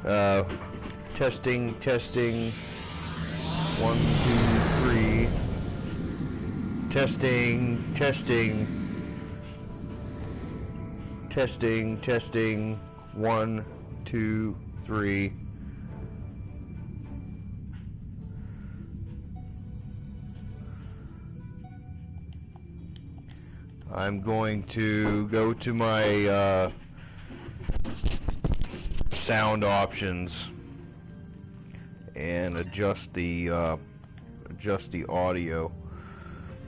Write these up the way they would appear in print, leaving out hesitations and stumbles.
Testing, testing. 1, 2, 3. Testing, testing. Testing, testing. 1, 2, 3. I'm going to go to my sound options and adjust the audio.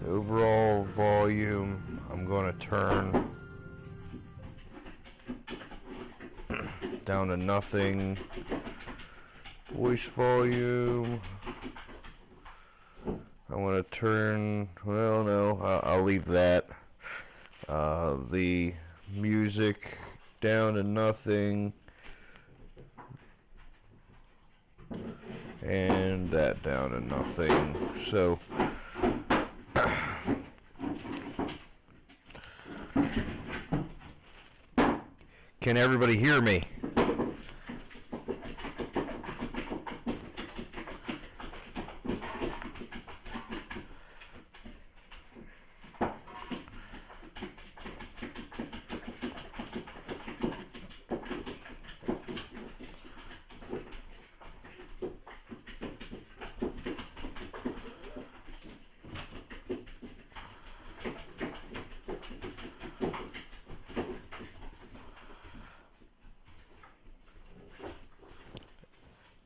The overall volume I'm going to turn down to nothing. Voice volume I want to turn, well, no, I'll leave that. The music down to nothing, and that down to nothing. So can everybody hear me?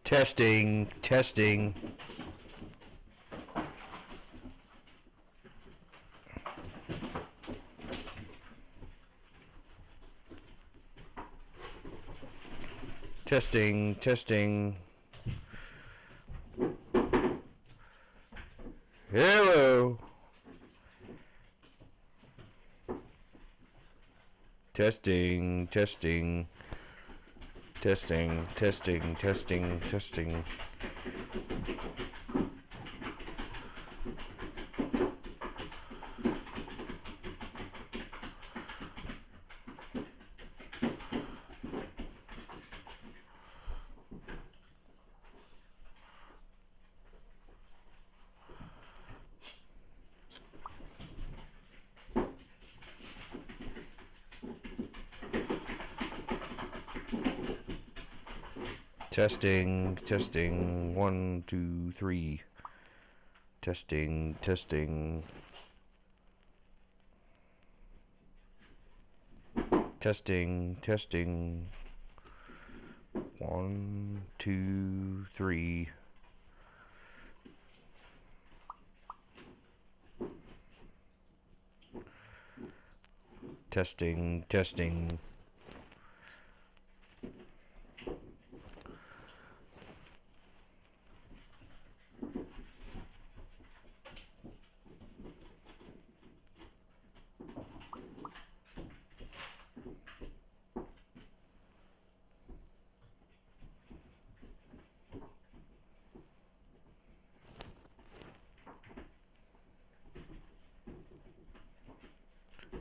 Testing, testing. Testing, testing. Hello. Testing, testing. Testing, testing, testing, testing. Testing, testing, 1, 2, 3. Testing, testing. Testing, testing. 1, 2, 3. Testing, testing.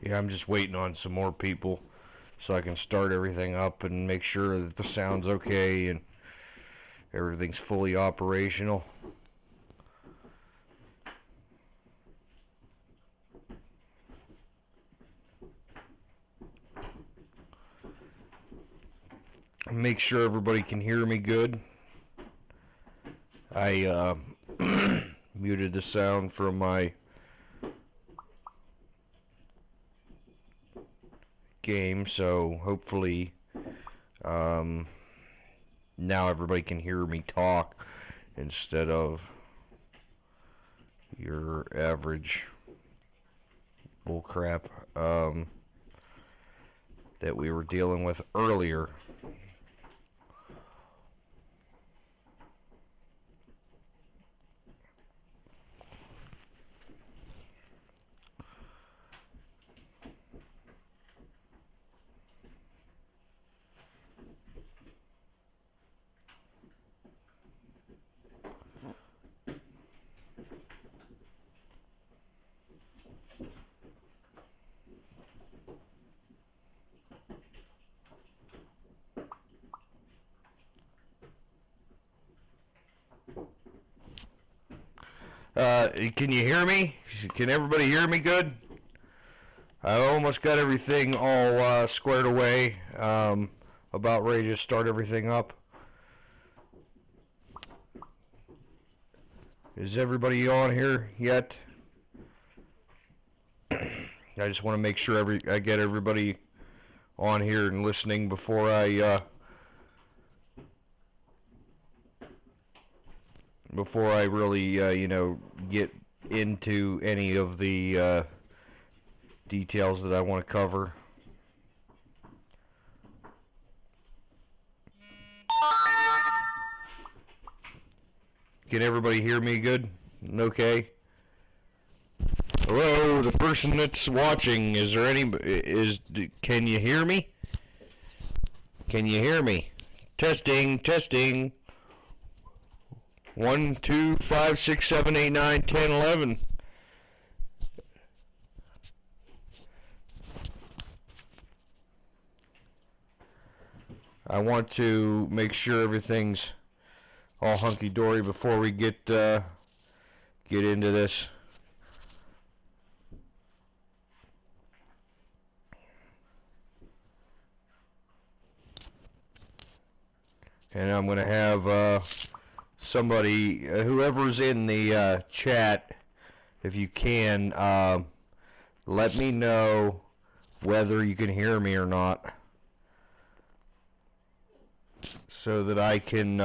Yeah, I'm just waiting on some more people so I can start everything up and make sure that the sound's okay and everything's fully operational. Make sure everybody can hear me good. I muted the sound from my game, so hopefully now everybody can hear me talk instead of your average bullcrap that we were dealing with earlier. Can you hear me? Can everybody hear me good? I almost got everything all squared away. About ready to start everything up. Is everybody on here yet? I just want to make sure I get everybody on here and listening before I really get into any of the details that I want to cover. Can everybody hear me good? Okay. Hello, the person that's watching, can you hear me? Can you hear me? Testing, testing. 1, 2, 5, 6, 7, 8, 9, 10, 11. I want to make sure everything's all hunky-dory before we get into this. And I'm going to have somebody, whoever's in the chat, if you can, let me know whether you can hear me or not, so that I can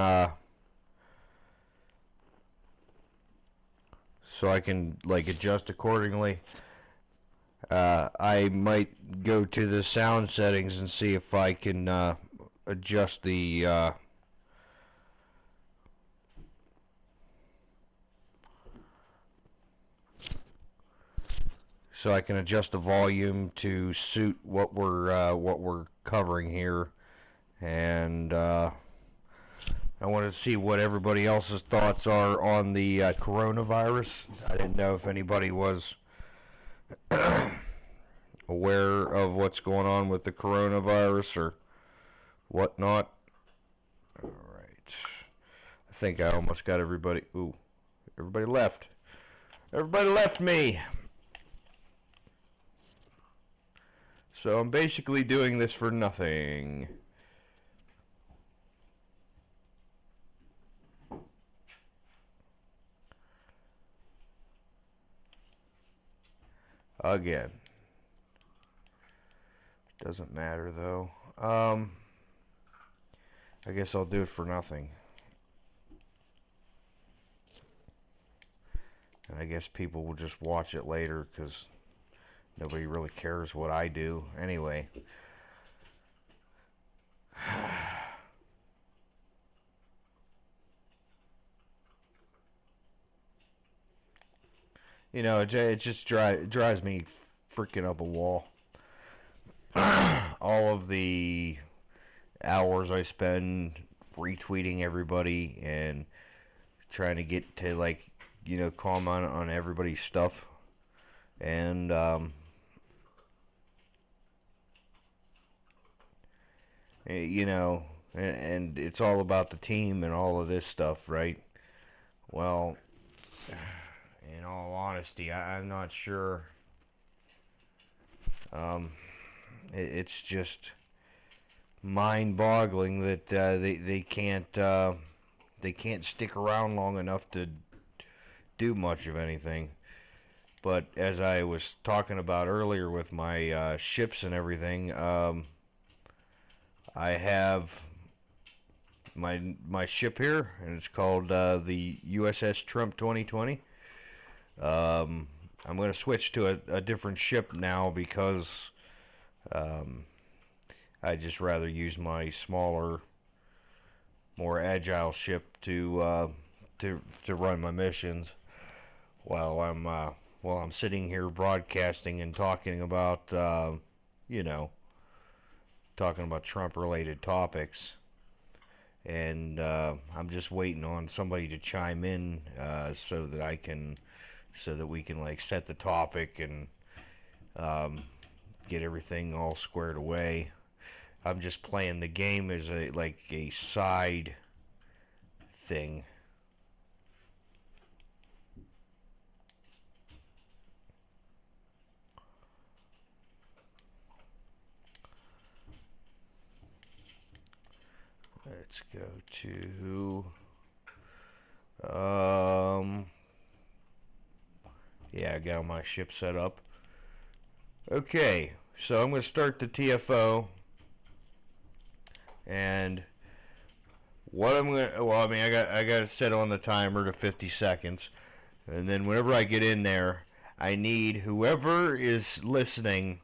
like adjust accordingly. I might go to the sound settings and see if I can adjust the so I can adjust the volume to suit what we're covering here. And I wanted to see what everybody else's thoughts are on the coronavirus. I didn't know if anybody was aware of what's going on with the coronavirus or whatnot. All right. I think I almost got everybody. Ooh, everybody left. Everybody left me. So I'm basically doing this for nothing. Again. Doesn't matter though. I guess I'll do it for nothing. And I guess people will just watch it later because nobody really cares what I do anyway. You know, it just drives me freaking up a wall. All of the hours I spend retweeting everybody and trying to get to, like, comment on everybody's stuff. And and it's all about the team and all of this stuff, right? Well, in all honesty, I'm not sure. It's just mind-boggling that they can't stick around long enough to do much of anything. But as I was talking about earlier with my ships and everything, I have my ship here, and it's called the USS Trump 2020. I'm going to switch to a different ship now because I just rather use my smaller, more agile ship to run my missions while I'm sitting here broadcasting and talking about talking about Trump-related topics. And I'm just waiting on somebody to chime in so that we can like set the topic and get everything all squared away. I'm just playing the game as a side thing. Let's go to, yeah, I got my ship set up. Okay, so I'm going to start the TFO, and what I'm going to, well, I mean, I got it set on the timer to 50 seconds, and then whenever I get in there, I need whoever is listening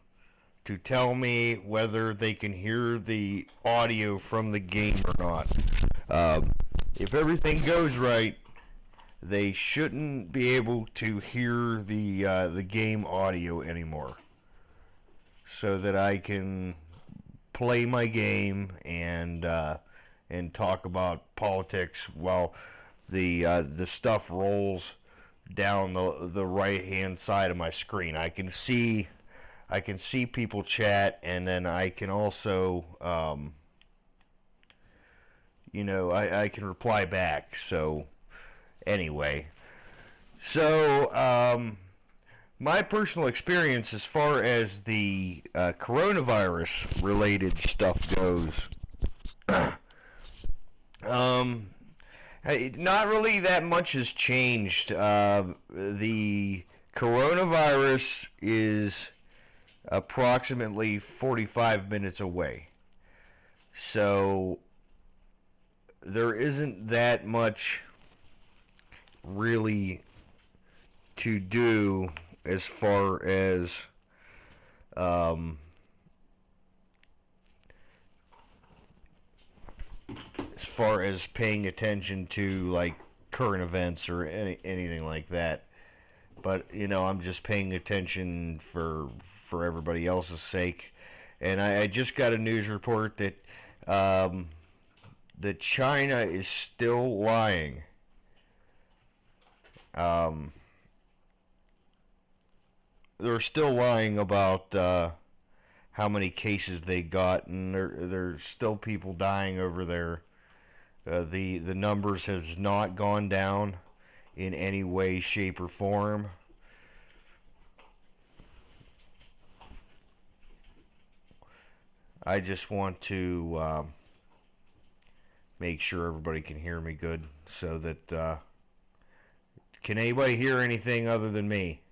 to tell me whether they can hear the audio from the game or not. If everything goes right, they shouldn't be able to hear the game audio anymore, so that I can play my game and talk about politics while the stuff rolls down the right hand side of my screen. I can see people chat, and then I can also I can reply back. So anyway, so my personal experience as far as the coronavirus related stuff goes, not really that much has changed. The coronavirus is approximately 45 minutes away. So there isn't that much really to do as far as paying attention to like current events or anything like that. But I'm just paying attention for everybody else's sake. And I just got a news report that China is still lying. They're still lying about how many cases they got, and there's still people dying over there. The numbers has not gone down in any way, shape, or form. I just want to make sure everybody can hear me good, so that can anybody hear anything other than me?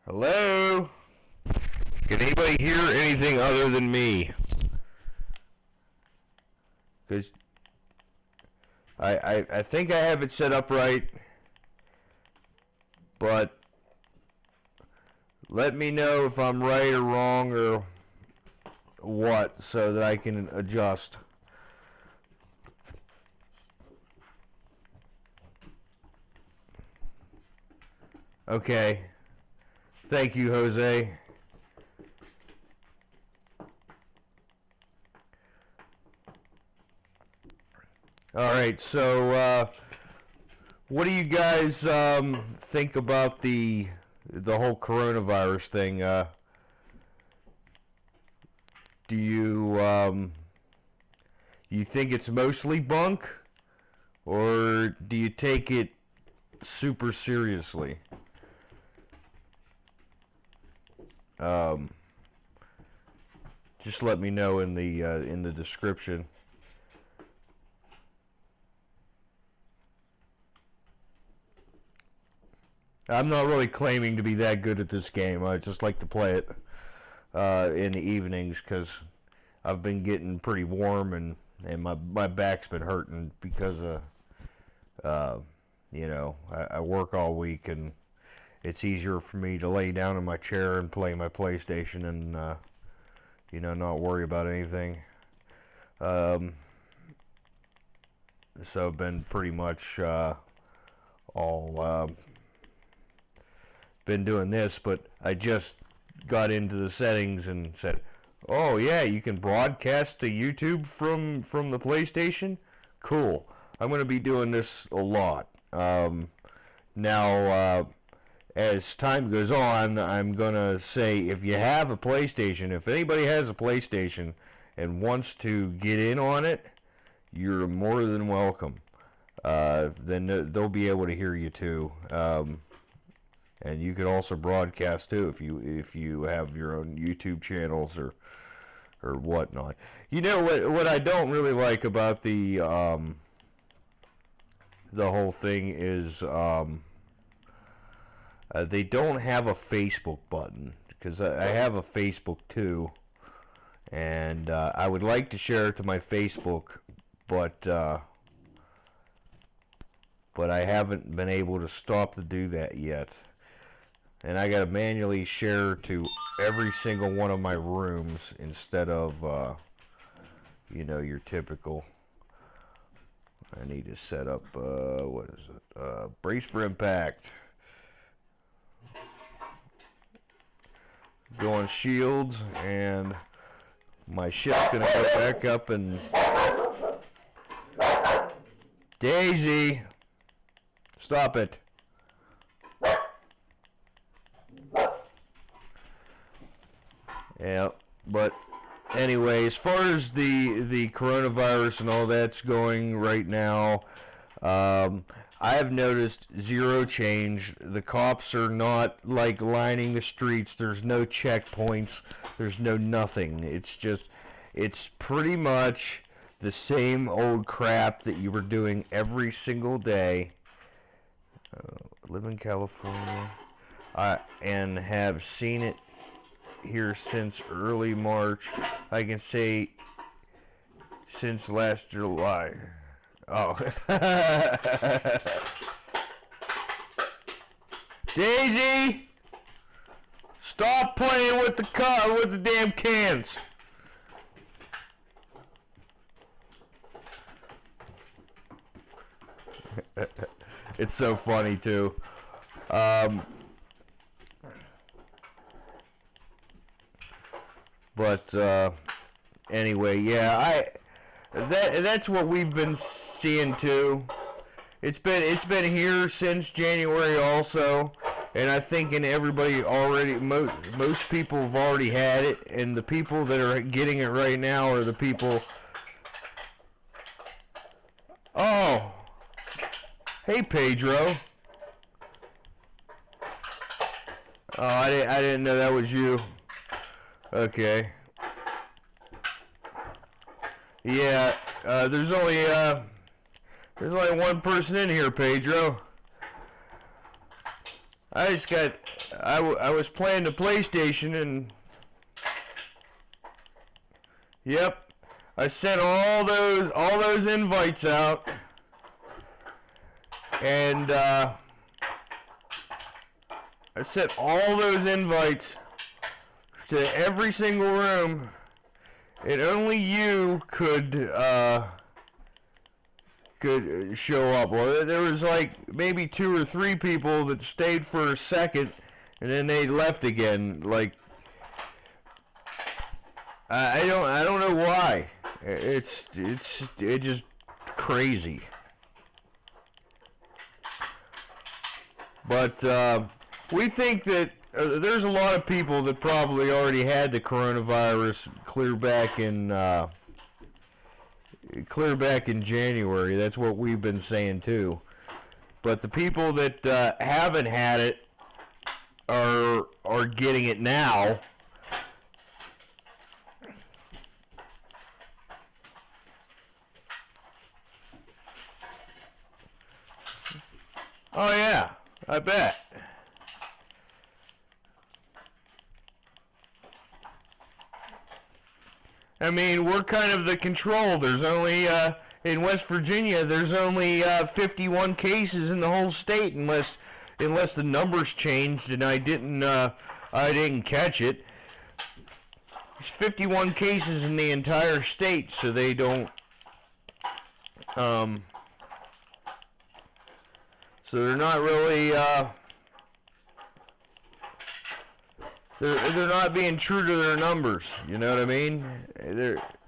Hello? Can anybody hear anything other than me? Because I think I have it set up right, but let me know if I'm right or wrong or what, so that I can adjust. Okay. Thank you, Jose. Alright, so what do you guys think about the whole coronavirus thing? Do you think it's mostly bunk, or do you take it super seriously? Just let me know in the description. I'm not really claiming to be that good at this game. I just like to play it in the evenings, because I've been getting pretty warm, and my back's been hurting because of I work all week, and it's easier for me to lay down in my chair and play my PlayStation and not worry about anything. So I've been pretty much all been doing this, but I just got into the settings and said, oh yeah, you can broadcast to YouTube from the PlayStation? Cool. I'm going to be doing this a lot. Now, as time goes on, I'm going to say, if you have a PlayStation, if anybody has a PlayStation and wants to get in on it, you're more than welcome. Then they'll be able to hear you too. And you could also broadcast too if you have your own YouTube channels or or whatnot. You know what I don't really like about the whole thing is they don't have a Facebook button, because I have a Facebook too, and I would like to share it to my Facebook, but I haven't been able to stop to do that yet. And I gotta manually share to every single one of my rooms instead of, you know, your typical. I need to set up, what is it? Brace for impact. Go on shields, and my ship's gonna go back up and... Daisy! Stop it. Yeah, but anyway, as far as the coronavirus and all that's going right now, I have noticed zero change. The cops are not like lining the streets. There's no checkpoints. There's no nothing. It's pretty much the same old crap that you were doing every single day. Live in California, and have seen it here since early March. I can say since last July. Oh. Daisy! Stop playing with the damn cans. It's so funny too. But anyway, yeah, that's what we've been seeing too. It's been here since January also, and I think everybody already, most people have already had it, and the people that are getting it right now are the people. Oh, hey Pedro. Oh, I didn't know that was you. Okay. Yeah, there's only one person in here, Pedro. I was playing the PlayStation, and yep, I sent all those invites out, and I sent all those invites to every single room, and only you could show up. Well, there was like maybe 2 or 3 people that stayed for a second, and then they left again. Like, I don't know why. It's just crazy. But we think that there's a lot of people that probably already had the coronavirus clear back in January. That's what we've been saying too. But the people that haven't had it are getting it now. Oh yeah, I bet. I mean, we're kind of the control. There's only, in West Virginia, there's only 51 cases in the whole state, unless the numbers changed and I didn't catch it. There's 51 cases in the entire state, so they don't, so they're not really, they're not being true to their numbers. You know what I mean?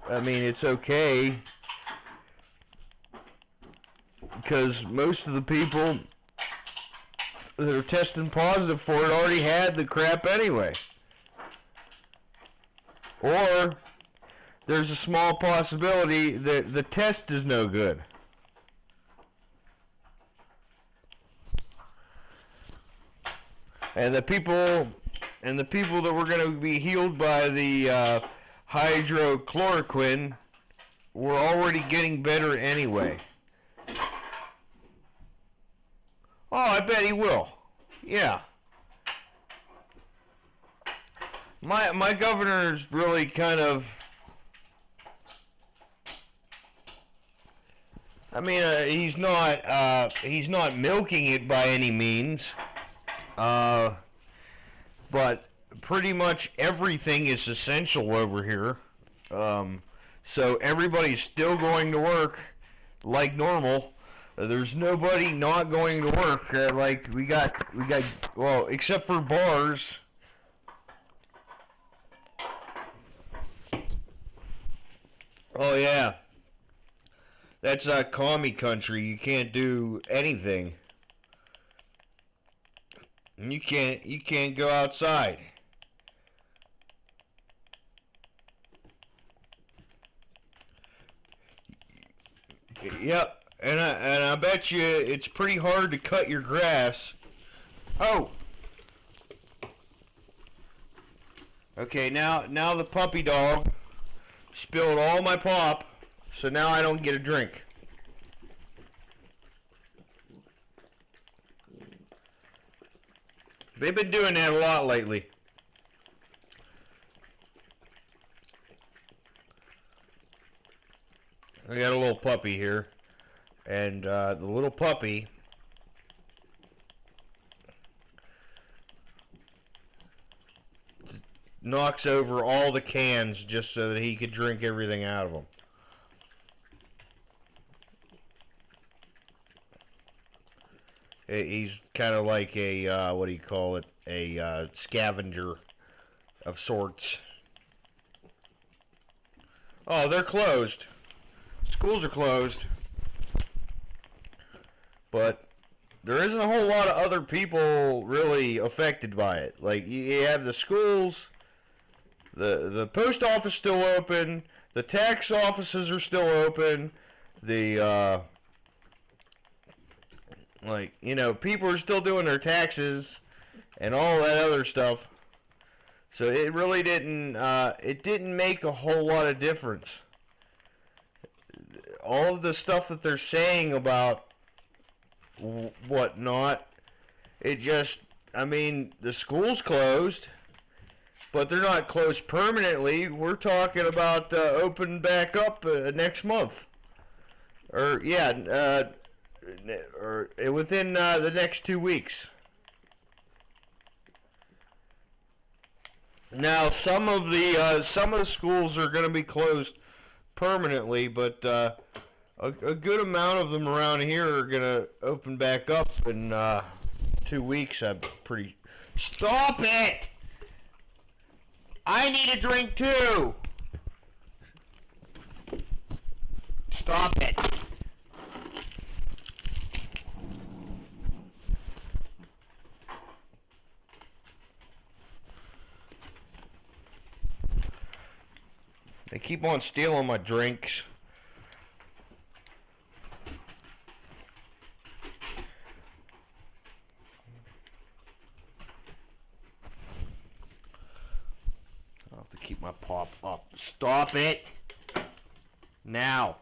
I mean, it's okay, because most of the people that are testing positive for it already had the crap anyway. Or there's a small possibility that the test is no good. And the people that were going to be healed by the hydrochloroquine, we're already getting better anyway. Oh, I bet he will. Yeah. My governor's really kind of, I mean, he's not milking it by any means, but pretty much everything is essential over here. So everybody's still going to work like normal. There's nobody not going to work. Like we got, well, except for bars. Oh yeah, that's commie country. You can't do anything. You can't go outside. Yep, and I bet you it's pretty hard to cut your grass. Oh, okay. Now the puppy dog spilled all my pop, so now I don't get a drink. They've been doing that a lot lately. I got a little puppy here, and the little puppy knocks over all the cans just so that he could drink everything out of them. He's kind of like a, what do you call it, a scavenger of sorts. Oh, they're closed. Schools are closed. But there isn't a whole lot of other people really affected by it. Like, you have the schools, the post office still open, the tax offices are still open, the, like, you know, people are still doing their taxes and all that other stuff. So it really didn't make a whole lot of difference. All of the stuff that they're saying about whatnot, it just, I mean, the school's closed, but they're not closed permanently. We're talking about open back up next month. Or, yeah, or within the next 2 weeks. Now, some of the schools are going to be closed permanently, but a good amount of them around here are going to open back up in 2 weeks. I'm pretty. Stop it! I need a drink too. Stop it. They keep on stealing my drinks. I'll have to keep my pop up. Stop it! Now.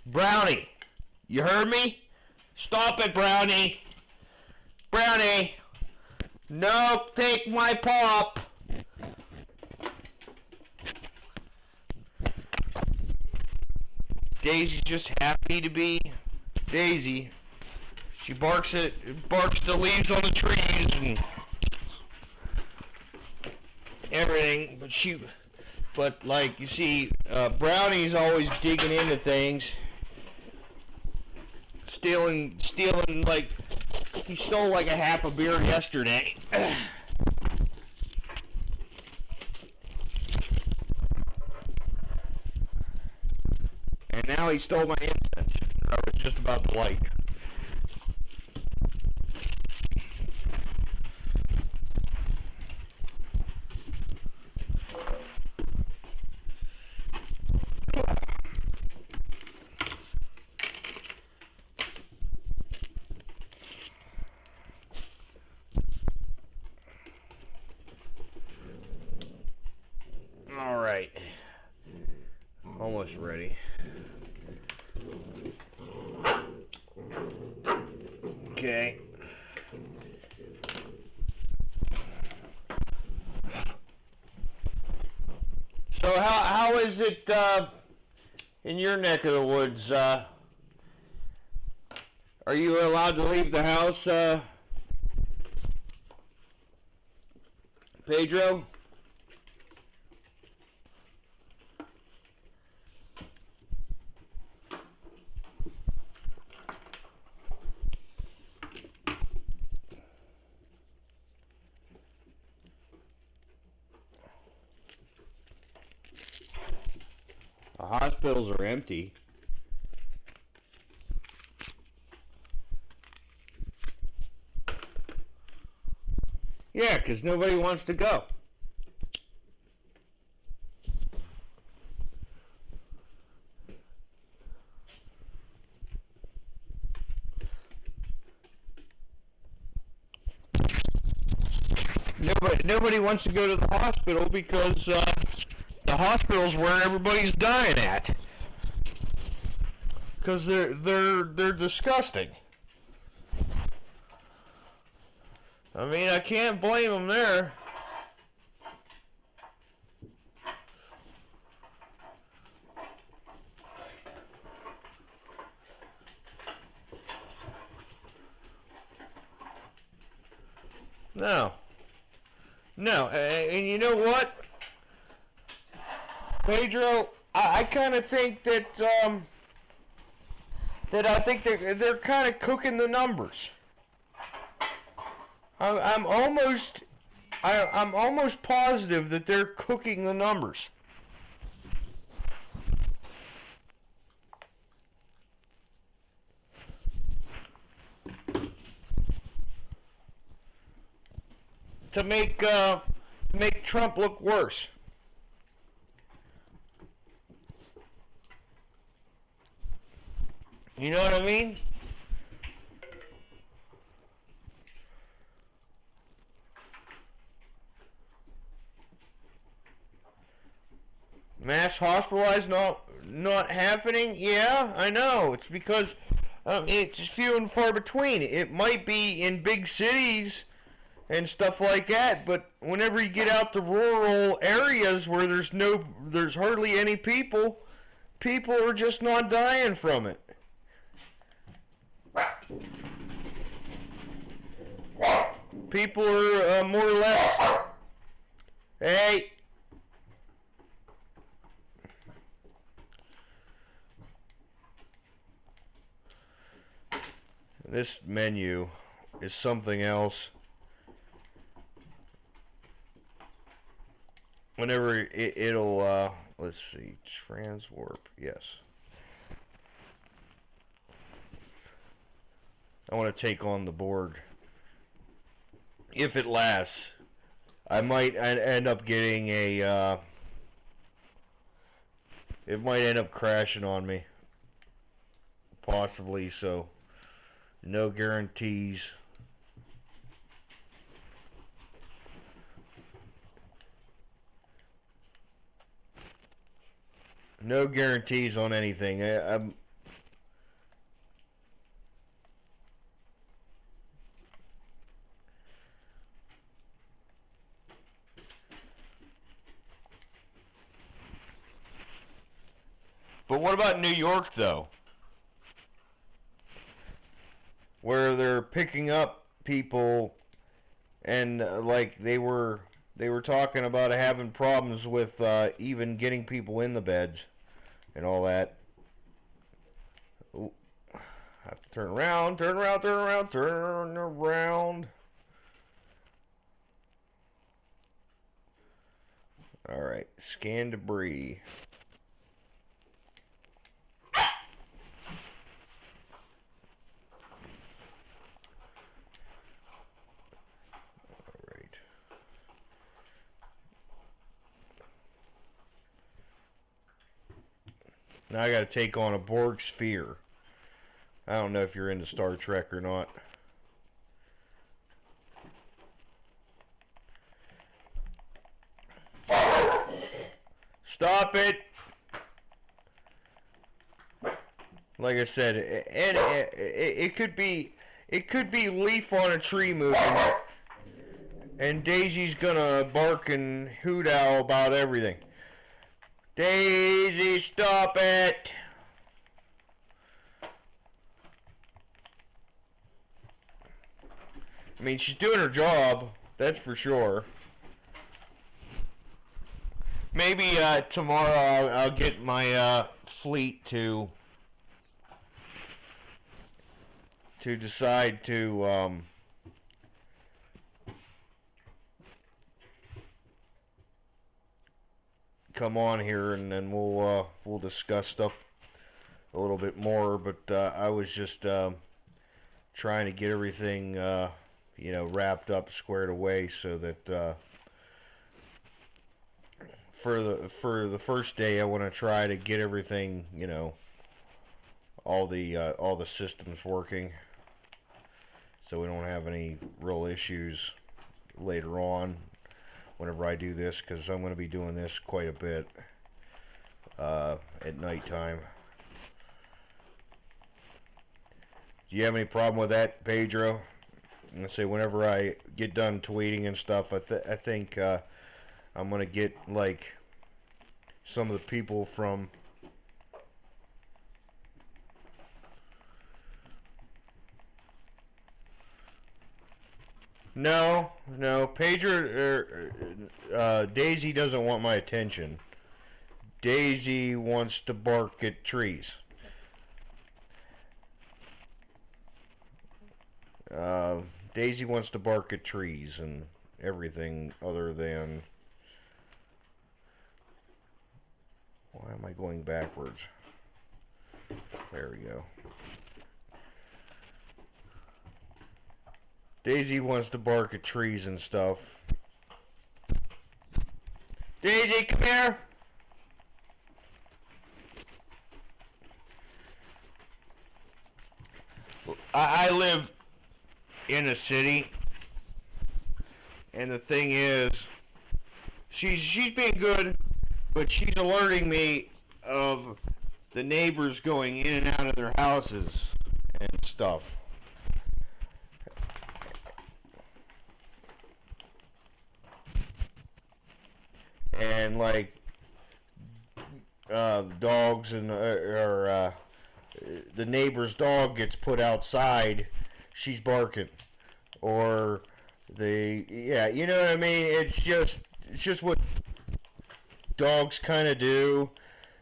Brownie! You heard me? Stop it, Brownie! Brownie! No, take my pop! Daisy's just happy to be Daisy. She barks the leaves on the trees and everything, but like, you see, Brownie's always digging into things. Stealing, like, he stole like a half a beer yesterday. And now he stole my incense. I was just about to light. ready. Okay. So how is it in your neck of the woods? Are you allowed to leave the house, Pedro? The hospitals are empty. Yeah, 'cause nobody wants to go. Nobody wants to go to the hospital because the hospital's where everybody's dying at. Because they're disgusting. I mean, I can't blame them there. No. No, and you know what, Pedro? I kind of think that I think they're kind of cooking the numbers. I'm almost positive that they're cooking the numbers. To make Trump look worse. You know what I mean? Mass hospitalized not happening? Yeah, I know. It's because it's few and far between. It might be in big cities and stuff like that, but whenever you get out to rural areas where there's hardly any people are just not dying from it. People are more or less. Hey. This menu is something else. Whenever it'll, let's see, transwarp, yes. I want to take on the Borg. If it lasts, I might end up getting a, it might end up crashing on me. Possibly, so no guarantees. No guarantees on anything. But what about New York, though? Where they're picking up people and like they were talking about having problems with even getting people in the beds and all that. Ooh, I have to turn around, turn around, turn around, turn around. Alright, scan debris. Alright. Now I gotta take on a Borg sphere. I don't know if you're into Star Trek or not. Stop it! like I said, and it could be leaf on a tree moving, and Daisy's gonna bark and hoot owl about everything. Daisy, stop it! I mean, she's doing her job, that's for sure. Maybe tomorrow I'll get my fleet to decide to come on here, and then we'll discuss stuff a little bit more. But I was just trying to get everything wrapped up, squared away, so that for the first day I want to try to get everything, all the systems working, so we don't have any real issues later on whenever I do this, because I'm going to be doing this quite a bit at nighttime. Do you have any problem with that, Pedro? I'm going to say whenever I get done tweeting and stuff, I think I'm going to get like some of the people from No, Pedro, Daisy doesn't want my attention. Daisy wants to bark at trees. Daisy wants to bark at trees and everything other than... Why am I going backwards? There we go. Daisy wants to bark at trees and stuff. Daisy, come here! I live in a city, and the thing is, she's being good, but she's alerting me of the neighbors going in and out of their houses and stuff. And like dogs and or the neighbor's dog gets put outside, she's barking, or you know what I mean. It's just what dogs kind of do.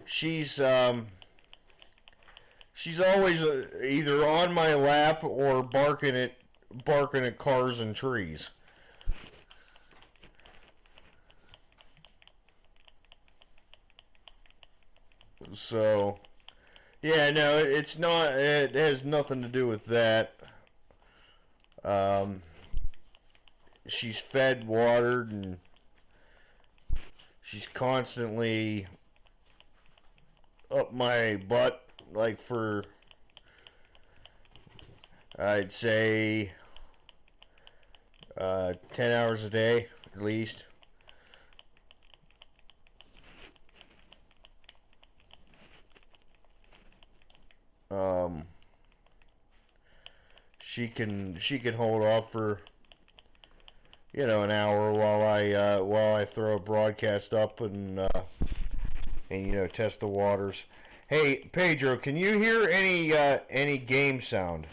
She's always either on my lap or barking at cars and trees. So, yeah, no, it's not. It has nothing to do with that. She's fed, watered, and she's constantly up my butt, like for, I'd say, 10 hours a day, at least. She can hold off for an hour while I throw a broadcast up and test the waters. Hey Pedro, can you hear any game sound?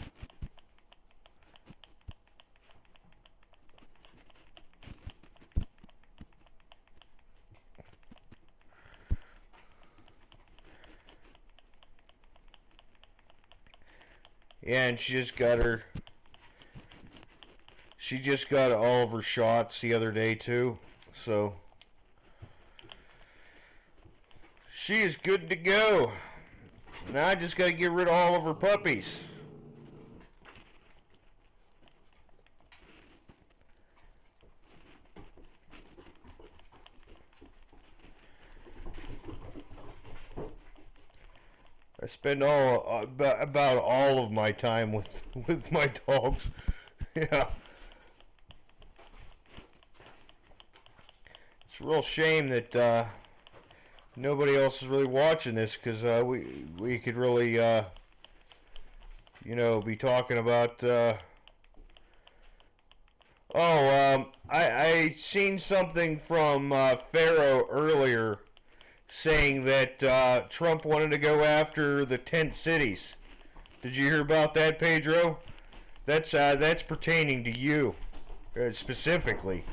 Yeah, and she just got all of her shots the other day too, so she is good to go. Now I just got to get rid of all of her puppies. I spend about all of my time with my dogs. Yeah. It's a real shame that nobody else is really watching this, because we could really be talking about. I seen something from Pharaoh earlier saying that Trump wanted to go after the tent cities. Did you hear about that, Pedro? That's pertaining to you specifically.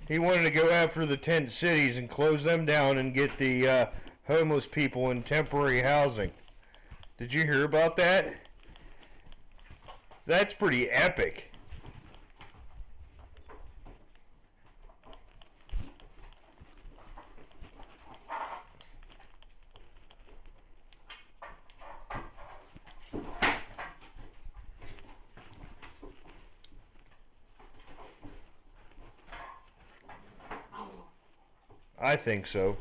He wanted to go after the tent cities and close them down and get the homeless people in temporary housing. Did you hear about that? That's pretty epic. I think so.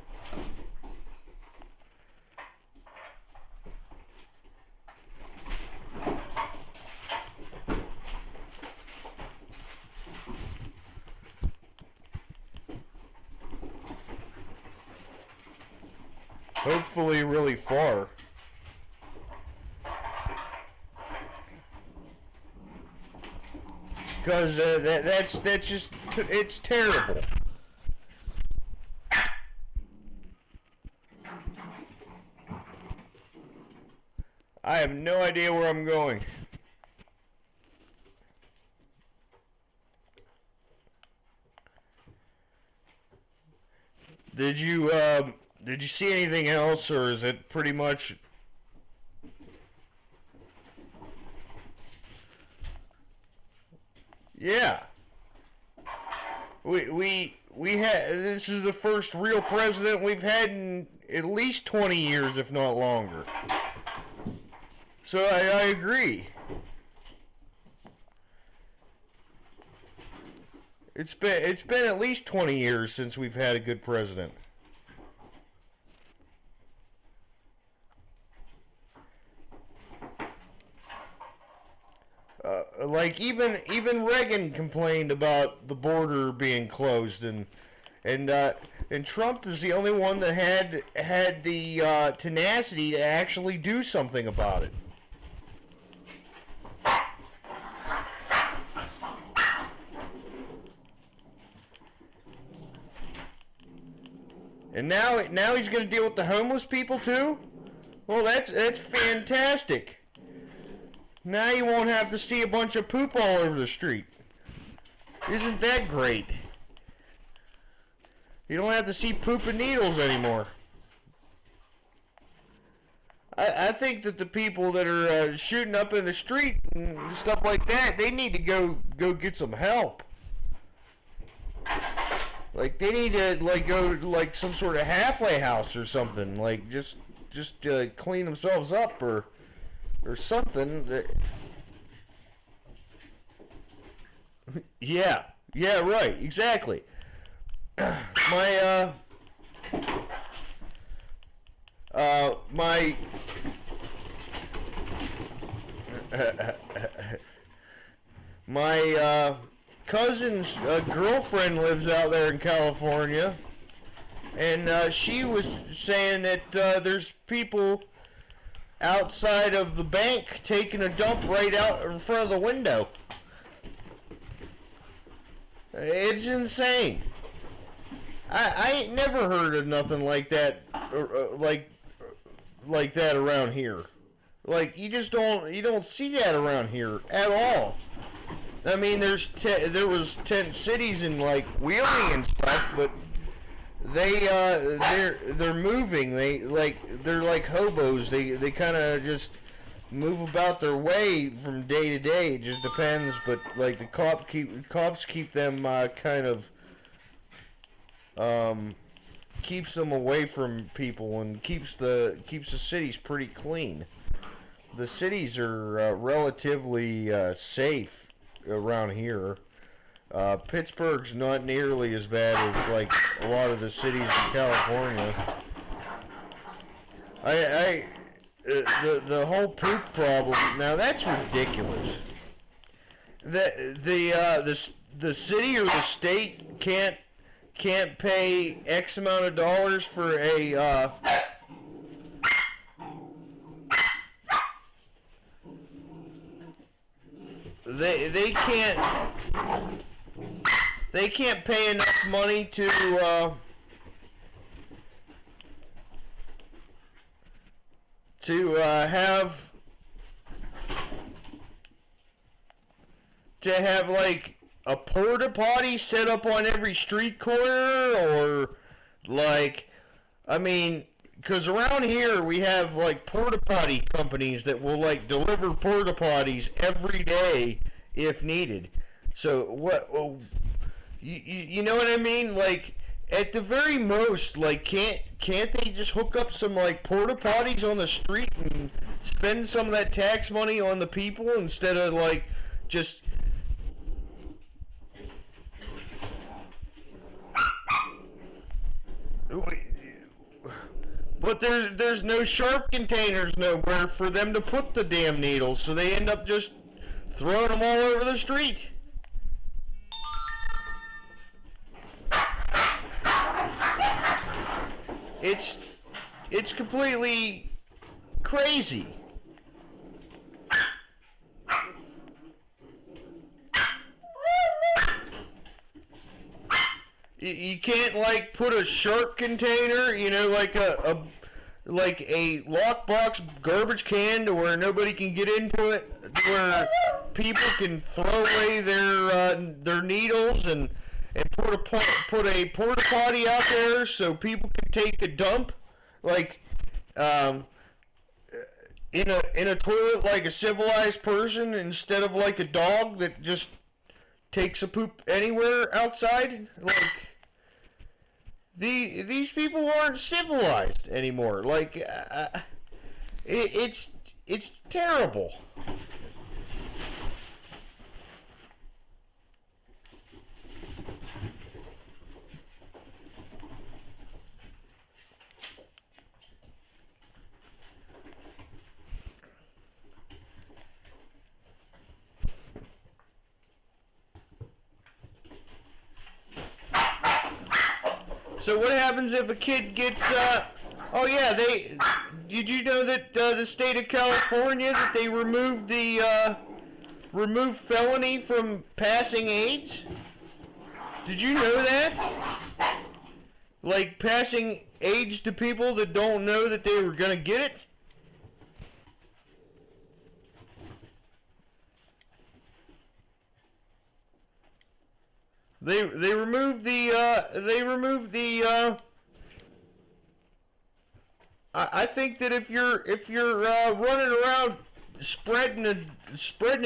Hopefully really far. Because that's just, it's terrible. I have no idea where I'm going. Did you see anything else, or is it pretty much? Yeah. We had, this is the first real president we've had in at least 20 years, if not longer. So I agree. It's been at least 20 years since we've had a good president. Like even Reagan complained about the border being closed, and Trump is the only one that had the tenacity to actually do something about it. And now he's going to deal with the homeless people too? Well, that's fantastic. Now you won't have to see a bunch of poop all over the street. Isn't that great? You don't have to see poop and needles anymore. I think that the people that are shooting up in the street and stuff like that, they need to go get some help. Like they need to go to some sort of halfway house or something. Like just clean themselves up or something. Yeah, right, exactly. My my cousin's girlfriend lives out there in California, and she was saying that there's people outside of the bank taking a dump right out in front of the window. It's insane. I ain't never heard of nothing like that, like that around here. Like you don't see that around here at all. I mean, there was tent cities in like Wheeling and stuff, but they're moving. They're like hobos. They kind of just move about their way from day to day. It just depends. But like the cops keep them kind of keeps them away from people and keeps the cities pretty clean. The cities are relatively safe around here. Pittsburgh's not nearly as bad as like a lot of the cities in California. The whole poop problem, now that's ridiculous. The city or the state can't pay X amount of dollars for they can't pay enough money to have like a porta potty set up on every street corner, or like, I mean, because around here we have like porta potty companies that will like deliver porta potties every day if needed. So what? Well, you know what I mean? Like, at the very most, like, can't they just hook up some like porta potties on the street and spend some of that tax money on the people instead of like just. But there's no sharp containers nowhere for them to put the damn needles, so they end up just throwing them all over the street. It's completely crazy. You can't like put a sharp container, you know, like a lockbox garbage can to where nobody can get into it, where people can throw away their needles, and put a porta potty out there so people can take a dump, like in a toilet like a civilized person instead of like a dog that just takes a poop anywhere outside. Like, these people aren't civilized anymore. Like, it's terrible. So what happens if a kid gets, oh yeah, did you know that the state of California, that they removed felony from passing AIDS? Did you know that? Like, passing AIDS to people that don't know that they were gonna get it? They removed the I think that if you're running around spreading a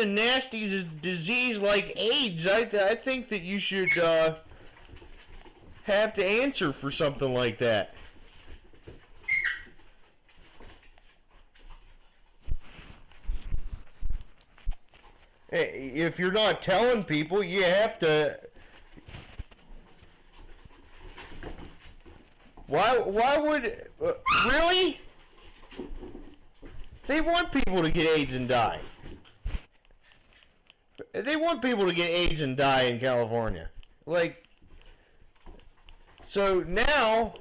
nasty disease like AIDS, I think that you should have to answer for something like that. If you're not telling people, you have to. Why would really? They want people to get AIDS and die. They want people to get AIDS and die in California. Like, so now,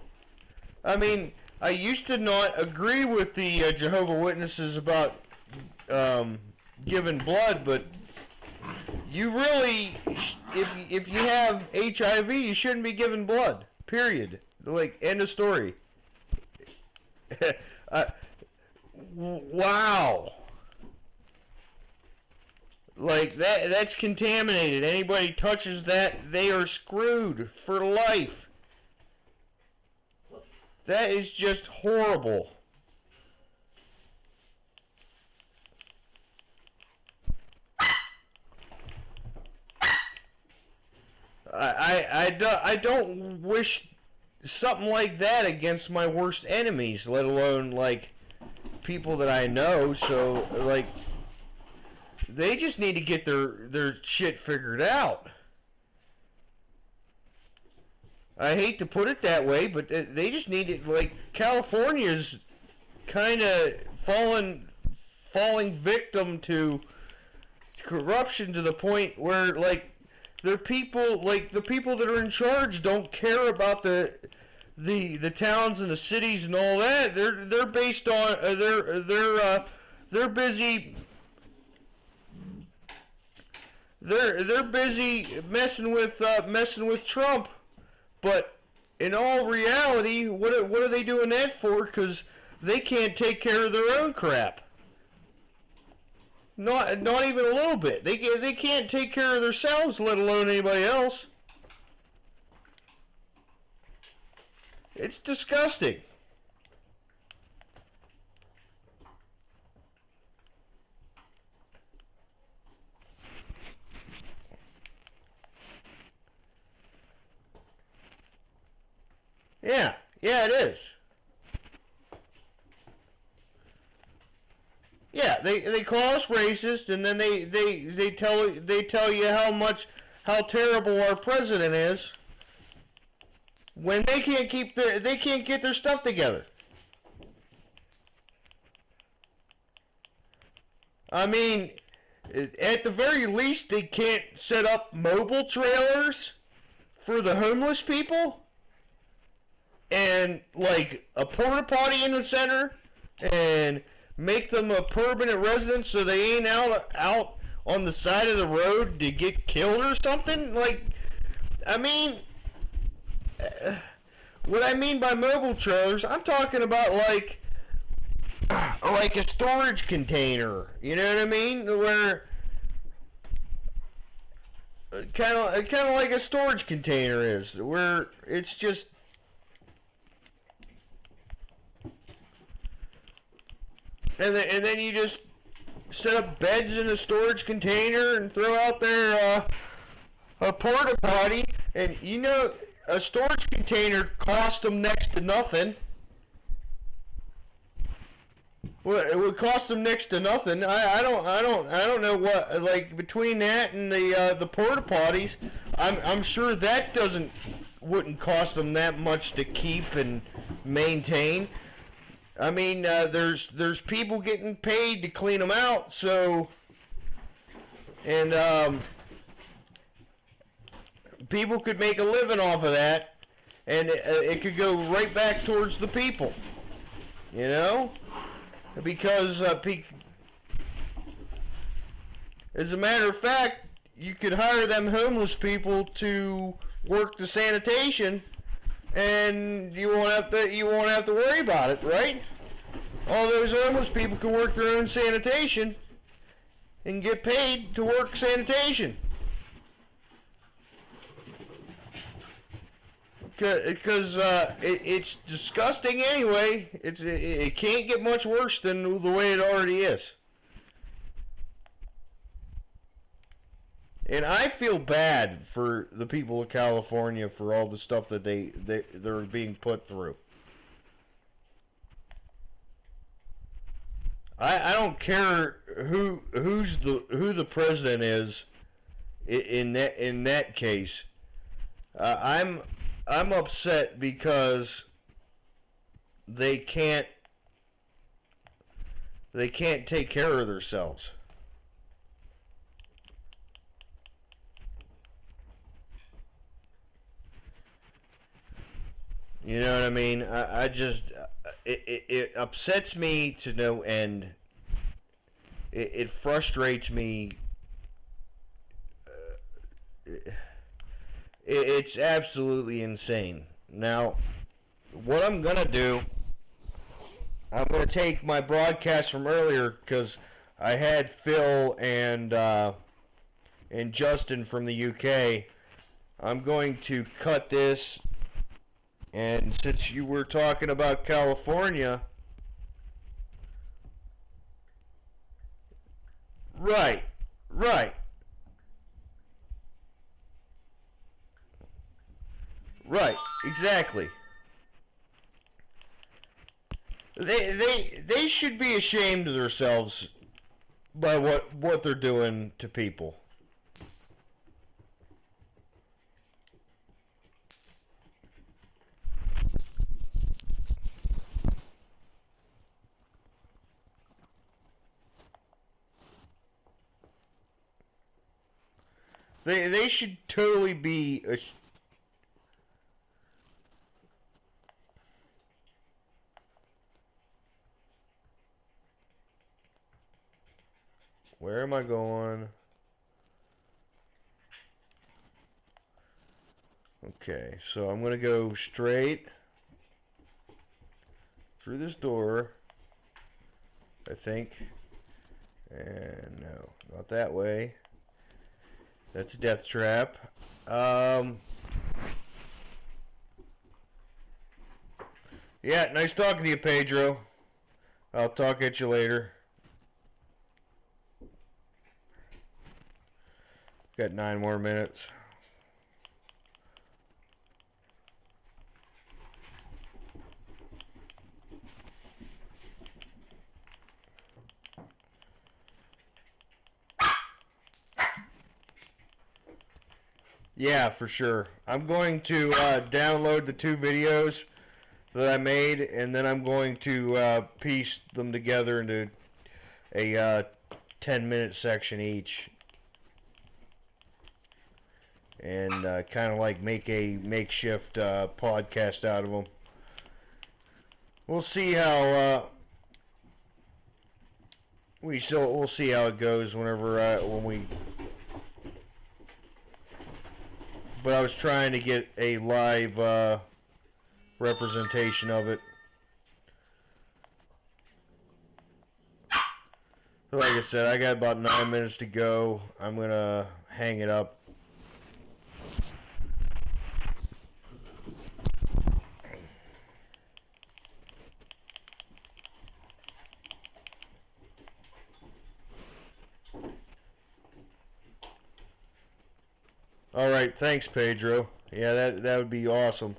I mean, I used to not agree with the Jehovah's Witnesses about giving blood, but you really, if you have HIV, you shouldn't be giving blood. Period. Like, end of story. Wow. Like, that's contaminated. Anybody touches that, they are screwed for life. That is just horrible. I don't wish something like that against my worst enemies, let alone like people that I know. So like, they just need to get their shit figured out. I hate to put it that way, but they just need it. Like, California's kind of falling victim to corruption to the point where, like, their people, like the people that are in charge, don't care about the towns and the cities and all that. They're based on they're busy they're busy messing with Trump, but in all reality, what are they doing that for? Because they can't take care of their own crap. Not even a little bit. They can't take care of themselves, let alone anybody else. It's disgusting. Yeah, yeah, it is. Yeah, they call us racist, and then they tell you how terrible our president is when they can't get their stuff together. I mean, at the very least, they can't set up mobile trailers for the homeless people and like a porta potty in the center and make them a permanent residence so they ain't out on the side of the road to get killed or something. Like, I mean, what I mean by mobile trailers, I'm talking about like a storage container. You know what I mean? Where kind of like a storage container is, where it's just. And then you just set up beds in a storage container and throw out there a porta potty. And you know, a storage container costs them next to nothing. Well, it would cost them next to nothing. I don't know what, like, between that and the porta potties. I'm sure that wouldn't cost them that much to keep and maintain. I mean, there's people getting paid to clean them out, so, and people could make a living off of that, and it could go right back towards the people, you know, because as a matter of fact, you could hire them homeless people to work the sanitation, and you won't have to worry about it, right? All those homeless people can work their own sanitation and get paid to work sanitation. Because it's disgusting anyway. It can't get much worse than the way it already is. And I feel bad for the people of California for all the stuff that they're being put through. I don't care who the president is in that case. I'm upset because they can't take care of themselves. You know what I mean? I just it upsets me to no end. It frustrates me. It's absolutely insane. Now, what I'm gonna do, I'm gonna take my broadcast from earlier because I had Phil and Justin from the UK. I'm going to cut this, and since you were talking about California, right, right, right, exactly. They should be ashamed of themselves by what they're doing to people. They should totally be. Where am I going? Okay, so I'm going to go straight through this door, I think. And no, not that way. That's a death trap. Yeah, nice talking to you, Pedro. I'll talk at you later. Got 9 more minutes. Yeah, for sure. I'm going to download the 2 videos that I made, and then I'm going to piece them together into a 10-minute section each, and kind of like make a makeshift podcast out of them. We'll see how we'll see how it goes when we. But I was trying to get a live representation of it. So like I said, I got about 9 minutes to go. I'm gonna hang it up. All right, thanks, Pedro. Yeah, that would be awesome.